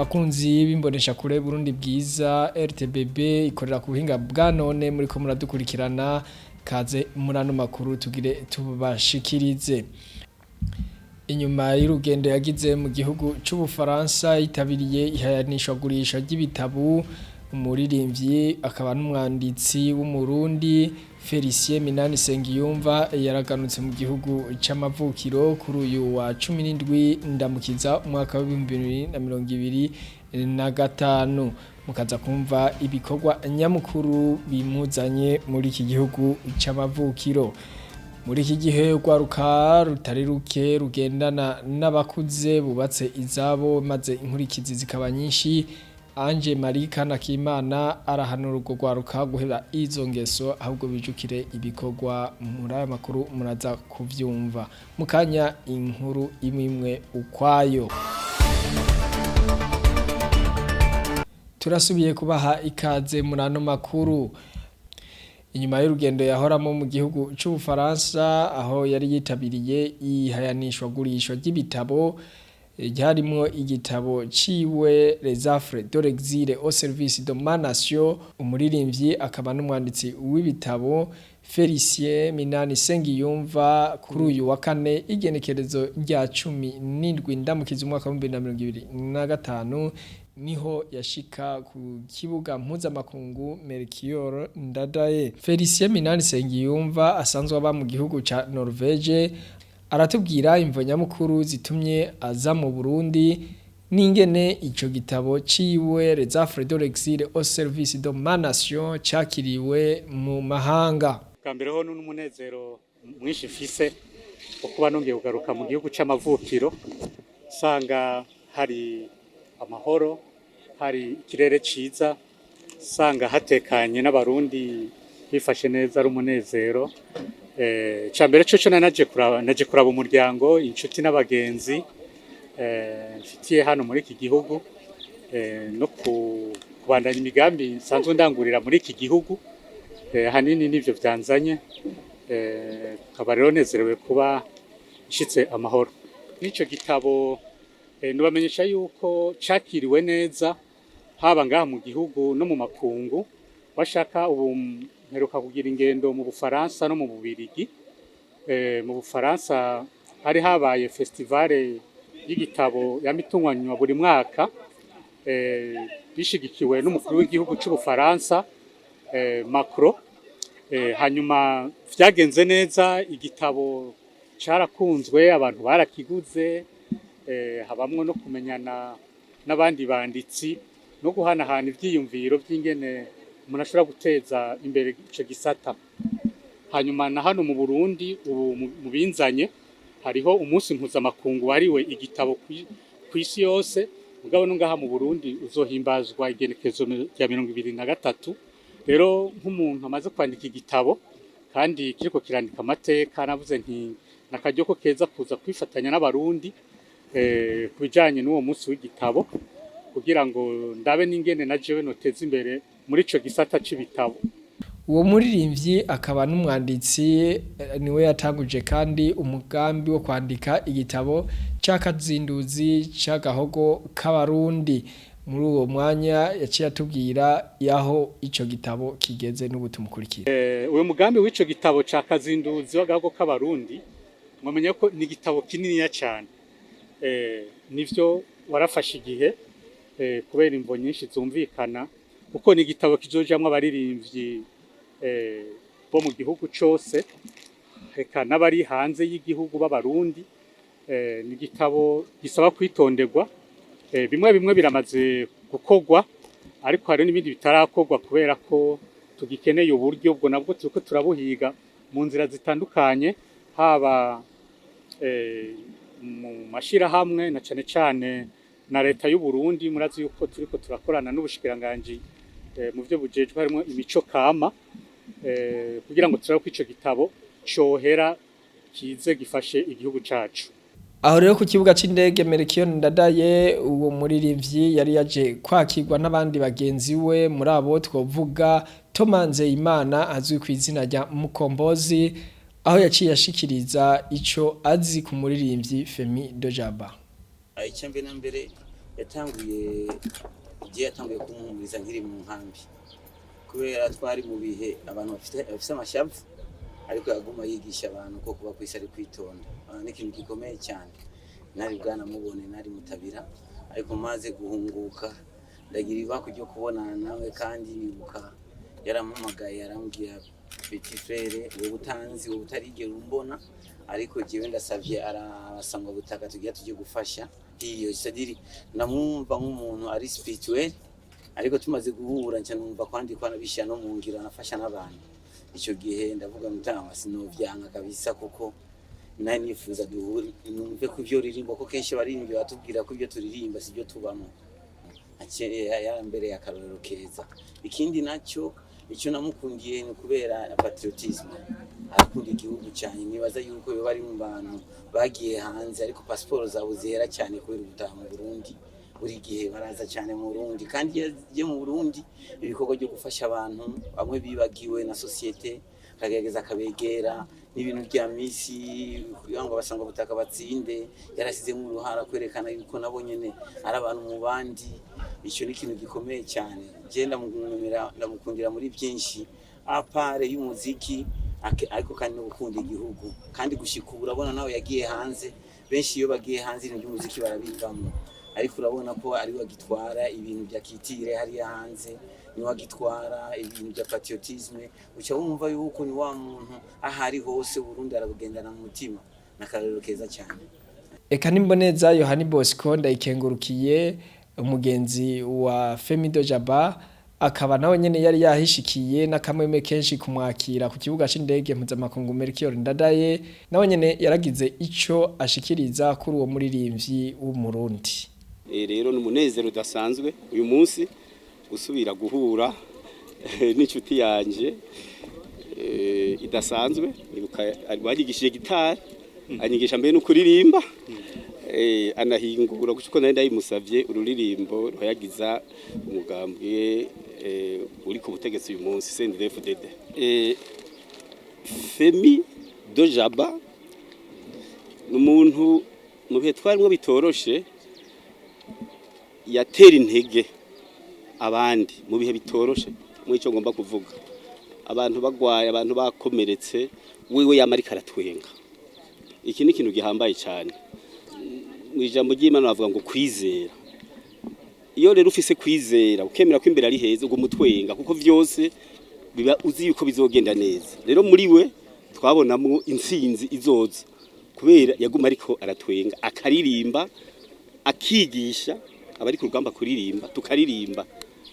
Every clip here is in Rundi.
bakunzi b'imbonesha kure Burundi bwiza RTBB ikorera ku buhinga bwa none muri ko muradukurikirana kaze murano makuru tugire tubashikirize. Inyuma y'urugendo yagize mu gihugu c'Ubufaransa yitabiriye ihayanishwa gurisha ry'ibitabu, umuririmbyi akaba n'umwanditsi w'umurundi Felicien Minani Sengiyumva yaraganutse mu gihugu c'amavukiro kuri uyu wa 17 ndamukiza umwaka wa 2025 mukaza kumva ibikorwa nyamukuru bimuzanye muri iki gihugu c'amavukiro. Muri iki gihe rwaruka rutari ruke rugendana n'abakuze bubatse izabo maze inkurikizi zikaba nyinshi. Anje Marika Nakimana arahanura urwo rwaruka guhera izo ngeso ahubwo bijukire ibikorwa muri aya makuru muraza kuvyumva mukanya inkuru imwe ukwayo. Turasubiye kubaha ikaze muri ano makuru. Inyuma y'urugendo yahoramo mu gihugu c'Ubufaransa aho yari yitabiriye ihayanishwa gurisha ry'ibitabo ryarimwo igitabo ciwe Les Affres de l'exil au service de ma nation, umuririmbyi akaba n'umwanditsi w'ibitabo Felicien Minani Sengiyumva kuri uyu wa kane igenekerezo rya 17 ndamukiza umwaka wa 2025 niho yashika ku kibuga mpuzamakungu Melchior Ndadaye. Felicien Minani Sengiyumva asanzwe aba mu gihugu ca Norvege aratubwira imvo nyamukuru zitumye aza mu Burundi n'ingene ico gitabo ciwe Les Affres de l'exil au service de ma nation cakiriwe mu mahanga. Kambereho n'umunezero mwinshi mfise kuba nongeye kugaruka mu gihugu c'amavukiro, sanga hari amahoro, hari ikirere ciza, sanga hatekanye n'abarundi bifashe neza ari umunezero. Cambere cyo naje kuraba umuryango, inshuti n'abagenzi mfitiye hano muri iki gihugu, no kubandanya imigambi nsanzwe ndangurira muri iki gihugu, hanini nivyo vyanzanye. Nkaba rero nezerewe kuba nshitse amahoro. Nico gitabo nubamenyesha yuko cakiriwe neza haba ngaha mu gihugu no mu makungu. Washaka ubu mperuka kugira ingendo mu Bufaransa no mu Bubirigi. Mu Bufaransa hari habaye festivale y'igitabo yamitunganywa buri mwaka, bishigikiwe n'umukuru w'igihugu c'Ubufaransa Macron. Hanyuma vyagenze neza, igitabo carakunzwe, abantu barakiguze, habamwe no kumenyana n'abandi banditsi no guhanahana ivyiyumviro vy'ingene umuntu ashobora guteza imbere ico gisata. Hanyuma na hano mu Burundi ubu mu binzanye hariho umunsi mpuzamakungu wariwe igitabo kw'isi yose, mugabo no ngaha mu Burundi uzohimbazwa igenekezo rya 2023. Rero nk'umuntu amaze kwandika igitabo kandi kiriko kirandika amateka, navuze nti nakaryo ko keza kuza kwifatanya n'abarundi kubijanye n'uwo munsi w'igitabo kugira ngo ndabe n'ingene na jewe noteza imbere muri ico gisata c'ibitabo. Uwo muririmbyi akaba n'umwanditsi niwe yatanguje kandi umugambi wo kwandika igitabo c'akazinduzi c'agahogo k'abarundi. Muri uwo mwanya yaciye atubwira yaho ico gitabo kigeze n'ubutumukurikira. Uwo mugambi w'ico gitabo c'akazinduzi w'agahogo k'abarundi mwamenye ko ni igitabo kininiya cyane. Nivyo warafashe igihe kubera imvo nyinshi zumvikana, kuko ni igitabo kizojamwe abaririmbyi bo mu gihugu cose reka n'abari hanze y'igihugu b'abarundi. Ni igitabo gisaba kwitonderwa, bimwe bimwe biramaze gukorwa ariko hari n'ibindi bitarakorwa kubera ko tugikeneye uburyo bwo nabwo turiko turabuhiga mu nzira zitandukanye, haba mu mashirahamwe na cane cane na leta y'u Burundi. Murazi yuko turiko turakorana n'ubushikiranganji mu byo bujejwe harimo imico kama, kugira ngo turabe ko ico gitabo cohera kize gifashe igihugu cacu. Aho rero ku kibuga c'indege Melchior Ndadaye uwo muririmbyi yari yaje kwakirwa n'abandi bagenzi we, muri abo twovuga Thomas Nzeyimana azwi ku izina rya Mukombozi, aho yaciye ashikiriza ico azi ku muririmbyi Femi Dojaba. Icyambere na mbere yatanguye kumuhumuriza nkiri mu nkambi kubera twari mu bihe abantu bafite amashavu ariko yaguma yigisha abantu ko kuba kwisi ari kwitonda n'ikintu gikomeye cyane nari bwanamubone nari mutabira ariko maze guhunguka ndagira ibako ryo kubonana nawe kandi nibuka yarampamagaye arambwira petit frere wowe utanzi wowe utarigera umbona ariko jewe ndasavye arasangwa butaka tugiye tuje gufasha iyo sadiri namwumva nk'umuntu ari spirituel ariko tumaze guhura nca numva kwandi kwana bisha no mu ngiro nafasha n'abantu icyo gihe ndavuga mutama sinovyanka kabisa kuko nani nifuza duhure numve ko ivyo ririmbo ko kenshi baririmbye batubwira ko ivyo turirimba sivyo tubamo ya mbere ya karorero keza ikindi nacyo icyo namukundiye ni kubera patriotisme arakunda igihugu cyane nibaza yuko yo bari mu bantu bagiye hanze ariko passport zabo zera cyane kubera ubutaha mu Burundi buri gihe baraza cyane mu Burundi kandi yaje mu Burundi ibikorwa byo gufasha abantu bamwe bibagiwe na societe akagerageza akabegera n'ibintu bya misi kugira ngo basanga butaka batsinde yarasize mu ruhara kwerekana yuko nabo nyene ari abantu mu bandi icyo ni ikintu gikomeye cyane genda ndamukundira muri byinshi apare y'umuziki ariko kandi no gukunda igihugu kandi gushika urabona nawe yagiye hanze benshi iyo bagiye hanze ibintu by'umuziki barabivamo ariko urabona ko ari wagitwara ibintu bya kitire hari hanze ni wagitwara ibintu bya patriotisme uca wumva yuko ni wa muntu ahari hose Burundi arabugendana mu mutima nakarero keza cyane eka nimboneza Yohani Bosco ndayikengurukiye umugenzi wa Femido Jaba akaba nawe nyene yari yahishikiye n'akamweme kenshi kumwakira ku kibuga c'indege mpuzamakungu Melchior Ndadaye nawe nyene yaragize ico ashikiriza kuri uwo muririmbyi w'umurundi rero n'umunezero udasanzwe uyu munsi gusubira guhura n'inshuti yanje idasanzwe bagigishije gitari anyigisha mbere no kuririmba anahingura kuko nari ndayimusavye ururirimbo ruhayagiza umugambwe uri ku butegetsi uyu munsi CNDD-FDD Femi do Jaba n'umuntu mu bihe twarimwo bitoroshe yatera intege abandi mu bihe bitoroshe mu ico ngomba kuvuga abantu bagwaye abantu bakomeretse wewe yamarika aratwenga iki ni ikintu gihambaye cyane mu ijambo ry'Imana bavuga ngo kwizera iyo rero ufise kwizera ukemera ko imbere ari heza ubwo mutwenga kuko vyose biba uzi yuko bizogenda neza rero muri we twabonamo intsinzi izoza kubera yaguma ariko aratwenga akaririmba akigisha abari ku rugamba kuririmba tukaririmba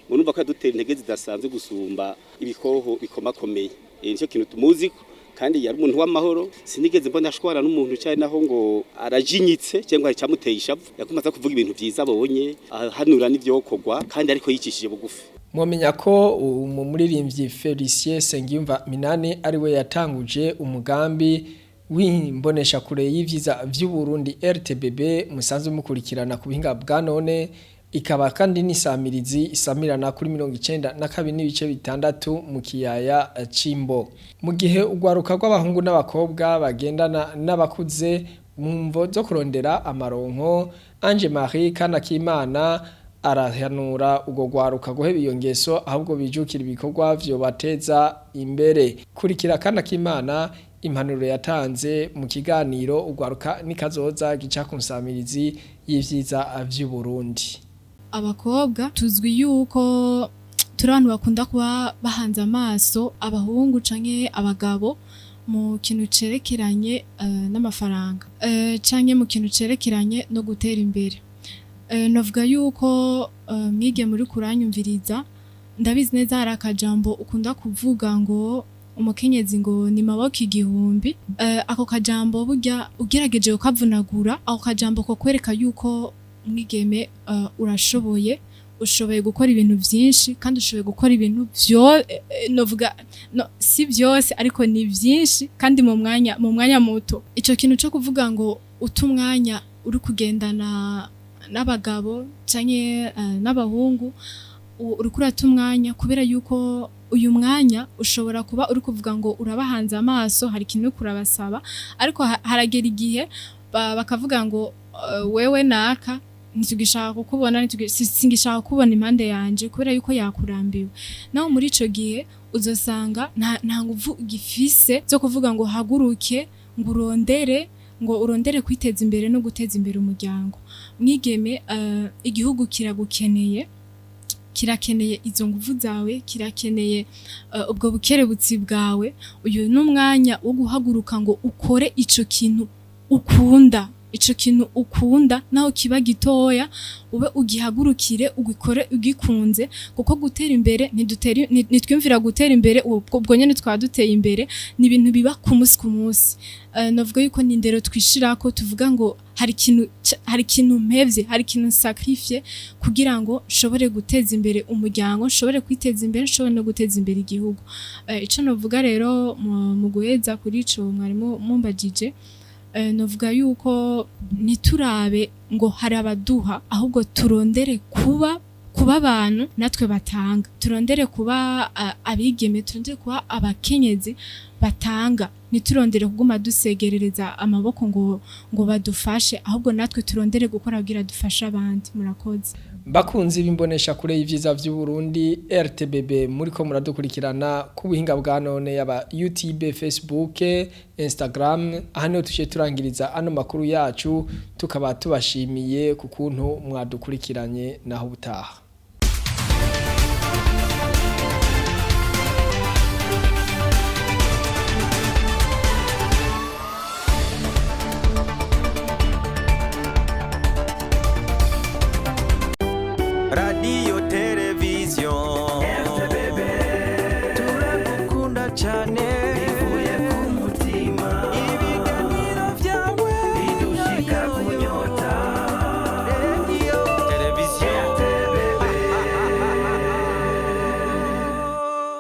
munumva ko dutera intege zidasanzwe gusumba ibikoho bikomakomeye nicyo kintu tumuzi kandi yari umuntu w'amahoro sinigeze mbona ashwara n'umuntu cyane naho ngo arajinyitse cyangwa cyamuteye ishavu yakumaza kuvuga ibintu byiza abonye ahanura n'ivyokorwa kandi ariko yicishije bugufi mwamenya ko umuririmbyi Felicien Sengiyumva Minani ari we yatanguje umugambi w'imbonesha kure y'ivyiza vy'u Burundi RTBB musanzwe mukurikirana ku bihinga bwa none ikaba kandi nisamirizi isamirana kuri 92 n'ibice bitandatu mu kiyaya Cimbo mu gihe ugwaruka rw'abahungu n'abakobwa bagendana n'abakuze mu mvo zo kurondera amaronko Ange Marie Kanakimana arahanura ugo gwaruka guheba iyo ngeso ahubwo bijukira ibikorwa vyo bateza imbere kurikira Kanakimana impanuro yatanze mu kiganiro ugwaruka nikazoza gica kunsamirizi y'ivyiza vy'u Burundi abakobwa tuzwi yuko turi abantu bakunda kuba bahanze amaso abahungu canke abagabo mu kintu cerekeranye n'amafaranga canke mu kintu cerekeranye no gutera imbere novuga yuko mwige muri kuranyumviriza ndabizi neza hari akajambo ukunda kuvuga ngo umukenyezi ngo ni maboko igihumbi ako kajambo burya ugerageje ukavunagura ako kajambo ko kwereka yuko mwigeme urashoboye ushoboye gukora ibintu byinshi kandi ushoboye gukora ibintu novuga si byose ariko ni byinshi kandi mu mwanya muto ico kintu cyo kuvuga ngo utumwanya uri kugendana n'abagabo canke n'abahungu uri kurata umwanya kubera yuko uyu mwanya ushobora kuba uri kuvuga ngo urabahanze amaso hari ikintu kurabasaba ariko haragera igihe bakavuga ngo wewe naka ntitugishaka kukubona singishaka kubona impande yanje kubera yuko yakurambiwe naho muri ico gihe uzosanga nta nguvu gifise zo kuvuga ngo haguruke ngo urondere kwiteza imbere no guteza imbere umuryango mwigeme igihugu kirakeneye izo nguvu zawe kirakeneye ubwo bukerebutsi bwawe uyu n'umwanya wo guhaguruka ngo ukore ico kintu ukunda naho kiba gitoya ube ugihagurukire ugikore ugikunze kuko gutera imbere nitwimvira gutera imbere ubwo nyene twaduteye imbere ni ibintu biba ku munsi navuga yuko ni indero twishirako tuvuga ngo hari ikintu mpevye hari ikintu sacrifice kugira ngo shobore guteza imbere umuryango shobore kwiteza imbere shobore no guteza imbere igihugu ico novuga rero mu guheza kuri ico mwarimu mumbajije novuga yuko niturabe ngo hari abaduha ahubwo turondere kuba abantu natwe batanga turondere kuba abigeme turondere kuba abakenyezi batanga niturondere kuguma dusegerereza amaboko ngo badufashe ahubwo natwe turondere gukora kugira dufashe abandi murakoze bakunzi bimbonesha kure y'ivyiza vy'u Burundi RTBB muri ko muradukurikirana ku buhinga bwa none yaba YouTube Facebook Instagram hano tushe turangiriza ano makuru yacu tukaba tubashimiye ku kuntu mwadukurikiranye naho butaha Radio Television RTBB turakunda cyane